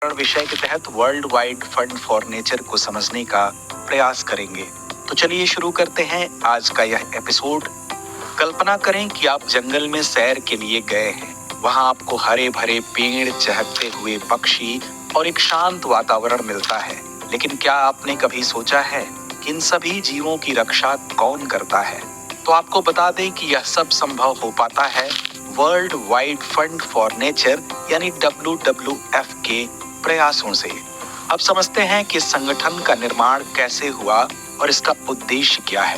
विषय के तहत world wide fund for nature को समझने का प्रयास करेंगे। तो चलिए शुरू करते हैं आज का यह एपिसोड। कल्पना करें कि आप जंगल में सैर के लिए गए हैं। वहां आपको हरे भरे पेड़, चहकते हुए पक्षी और एक शांत वातावरण मिलता है। लेकिन क्या आपने कभी सोचा है कि इन सभी जीवों की रक्षा कौन करता है? तो आपको बता दें कि यह सब संभव हो पाता है world wide fund for nature यानी WWF के प्रयासों से। अब समझते हैं कि संगठन का निर्माण कैसे हुआ और इसका उद्देश्य क्या है।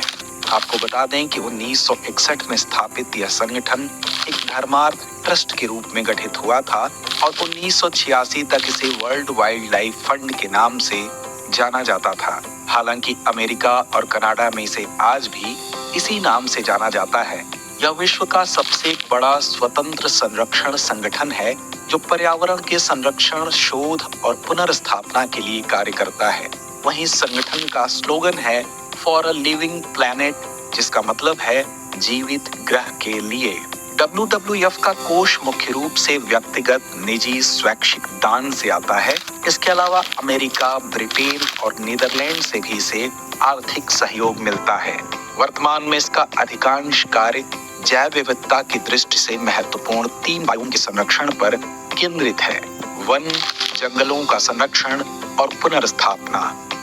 आपको बता दें कि 1961 में स्थापित यह संगठन एक धर्मार्थ ट्रस्ट के रूप में गठित हुआ था और 1986 तक इसे वर्ल्ड वाइल्ड लाइफ फंड के नाम से जाना जाता था। हालांकि अमेरिका और कनाडा में इसे आज भी इसी नाम से जाना जाता है। यह विश्व का सबसे बड़ा स्वतंत्र संरक्षण संगठन है जो पर्यावरण के संरक्षण, शोध और पुनर्स्थापना के लिए कार्य करता है। वहीं संगठन का स्लोगन है फॉर अ लिविंग प्लैनेट, जिसका मतलब है जीवित ग्रह के लिए। WWF का कोष मुख्य रूप से व्यक्तिगत, निजी, स्वैच्छिक दान से आता है। इसके अलावा अमेरिका, ब्रिटेन और नीदरलैंड से भी इसे आर्थिक सहयोग मिलता है। वर्तमान में इसका अधिकांश कार्य जैव विविधता की दृष्टि से महत्वपूर्ण 3 बायोम के संरक्षण पर केंद्रित है: वन, जंगलों का संरक्षण और पुनर्स्थापना,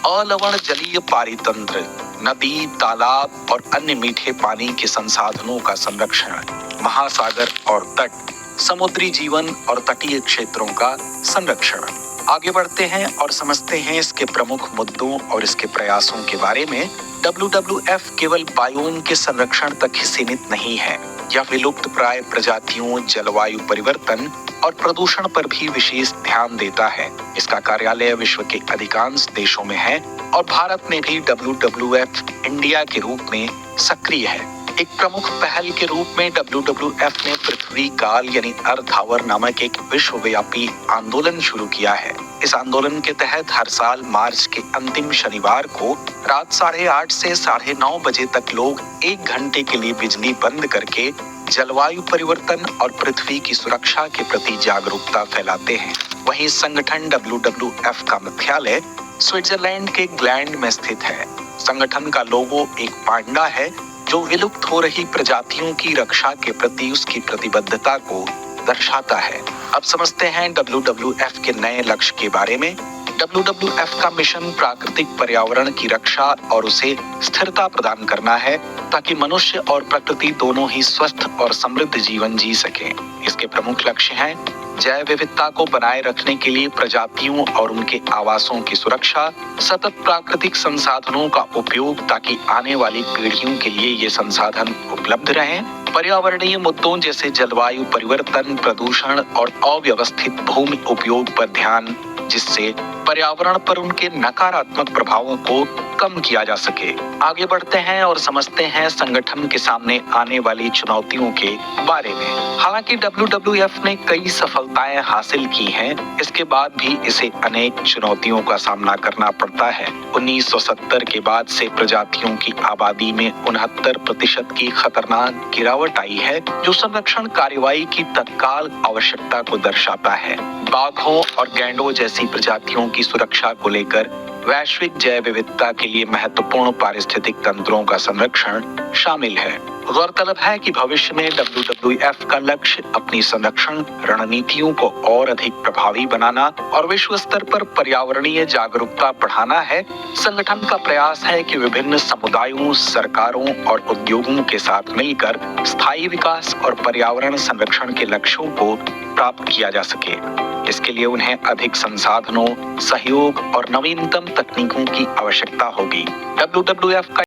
अलवण जलीय पारितंत्र, नदी, तालाब और अन्य मीठे पानी के संसाधनों का संरक्षण, महासागर और तट, समुद्री जीवन और तटीय क्षेत्रों का संरक्षण। आगे बढ़ते हैं और समझते हैं इसके प्रमुख मुद्दों और इसके प्रयासों के बारे में। WWF केवल बायोम के संरक्षण तक ही सीमित नहीं है। यह विलुप्त प्राय प्रजातियों, जलवायु परिवर्तन और प्रदूषण पर भी विशेष ध्यान देता है। इसका कार्यालय विश्व के अधिकांश देशों में है और भारत में भी WWF इंडिया के रूप में सक्रिय है। एक प्रमुख पहल के रूप में WWF ने पृथ्वी काल यानी अर्थ आवर नामक एक विश्वव्यापी आंदोलन शुरू किया है। इस आंदोलन के तहत हर साल मार्च के अंतिम शनिवार को रात 8:30 से 9:30 बजे तक लोग 1 घंटे के लिए बिजली बंद करके जलवायु परिवर्तन और पृथ्वी की सुरक्षा के प्रति जागरूकता फैलाते हैं। वहीं संगठन WWF का मुख्यालय स्विट्जरलैंड के ग्लैंड में स्थित है। संगठन का लोगो एक पांडा है जो विलुप्त हो रही प्रजातियों की रक्षा के प्रति उसकी प्रतिबद्धता को दर्शाता है। अब समझते हैं WWF के नए लक्ष्य के बारे में। WWF का मिशन प्राकृतिक पर्यावरण की रक्षा और उसे स्थिरता प्रदान करना है ताकि मनुष्य और प्रकृति दोनों ही स्वस्थ और समृद्ध जीवन जी सकें। इसके प्रमुख लक्ष्य हैं जैव विविधता को बनाए रखने के लिए प्रजातियों और उनके आवासों की सुरक्षा, सतत प्राकृतिक संसाधनों का उपयोग ताकि आने वाली पीढ़ियों के लिए ये संसाधन उपलब्ध रहें, पर्यावरणीय मुद्दों जैसे जलवायु परिवर्तन, प्रदूषण और अव्यवस्थित भूमि उपयोग पर ध्यान, जिससे पर्यावरण पर उनके नकारात्मक प्रभावों को कम किया जा सके। आगे बढ़ते हैं और समझते हैं संगठन के सामने आने वाली चुनौतियों के बारे में। हालांकि WWF ने कई सफलताएं हासिल की हैं, इसके बाद भी इसे अनेक चुनौतियों का सामना करना पड़ता है। 1970 के बाद से प्रजातियों की आबादी में 69% की खतरनाक गिरावट आई है, जो संरक्षण कार्रवाई की तत्काल आवश्यकता को दर्शाता है। बाघों और गैंडों जैसी प्रजातियों की सुरक्षा को लेकर वैश्विक जैव विविधता के लिए महत्वपूर्ण पारिस्थितिक तंत्रों का संरक्षण शामिल है। गौरतलब है कि भविष्य में WWF का लक्ष्य अपनी संरक्षण रणनीतियों को और अधिक प्रभावी बनाना और विश्व स्तर पर पर्यावरणीय जागरूकता बढ़ाना है। संगठन का प्रयास है कि विभिन्न समुदायों, सरकारों और उद्योगों के साथ मिलकर स्थायी विकास और पर्यावरण संरक्षण के लक्ष्यों को प्राप्त किया जा सके। इसके लिए उन्हें अधिक संसाधनों, सहयोग और नवीनतम तकनीकों की आवश्यकता होगी। WWF का